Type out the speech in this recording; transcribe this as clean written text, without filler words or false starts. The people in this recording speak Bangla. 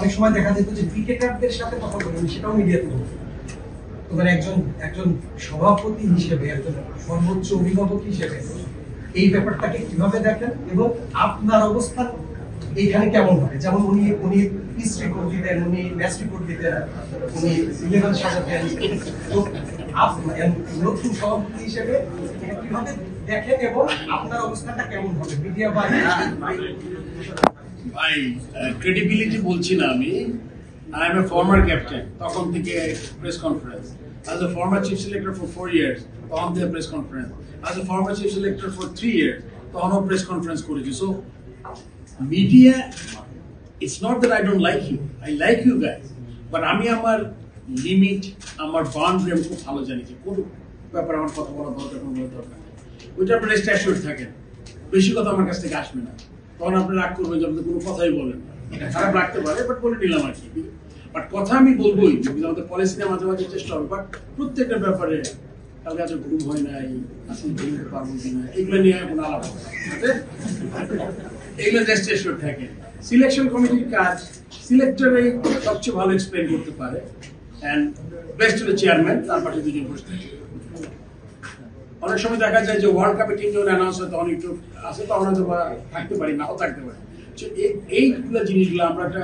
অনেক সময় দেখা যেত যে ক্রিকেটারদের সাথে কথা বলেন, সেটাও মিডিয়াতে বলতো। তো মানে একজন সভাপতি হিসেবে, একজন সর্বোচ্চ অভিভাবক হিসেবে এই ব্যাপারটাকে কিভাবে দেখেন এবং আপনার অবস্থান এইখানে কেমন হবে? যেমন উনি পিস রিপোর্ট দিতেন, উনি ম্যাচ রিপোর্ট দিতেন, উনি 11 সাজাতেন। তো নতুন সভাপতি হিসেবে এটা কিভাবে দেখেন এবং আপনার অবস্থানটা কেমন হবে মিডিয়া বা ভাই? ক্রেডিবিলিটি বলছি না আমি। I M A former captain, তখন থেকে press conference. As a former chief selector for 4 years, তখন থেকে press conference. As a former chief selector for 3 years, তখনও প্রেস কনফারেন্স করেছি। So media, it's not that I don't like you, I like you guys, but আমি আমার লিমিট, আমার বাউন্ডারি আমি খুব ভালো জানি যে কোন ব্যাপারে আমার কথা বলা দরকার, কোন দরকার নেই। ওইটা আপনি রেস্ট অ্যাসিওর্ড থাকেন, বেশি কথা আমার কাছ থেকে আসবে না। তখন আপনি রাগ করবেন যে আপনি কোনো কথাই বলেন না, খারাপ লাগতে পারে, বাট বলে নিলাম আর কি। বাট কথা আমি বলবোই, আমাদের পলিসিতে মাঝে মাঝে চেষ্টা হবে, বাট প্রত্যেকটা ব্যাপারে কালকে আজ ঘুম হয় নাই, আসলে ঘুমতে পারবো কিনা, এগুলো নিয়ে কোনো আলাপ হবে, এগুলো রেস্ট অ্যাসিওর্ড থাকে। সিলেকশন কমিটির কাজ সিলেক্টরই সবচেয়ে ভালো এক্সপ্লেন করতে পারে, এন্ড বেস্ট হলো চেয়ারম্যান, তার পাশে দুজন বসে থাকে। অনেক সময় দেখা যায় যে ওয়ার্ল্ড কাপের টিম যখন অ্যানাউন্স হয় তখন একটু আসে, তখন হয়তো থাকতে পারি, নাও থাকতে পারি। এইগুলো জিনিসগুলো আমরা একটা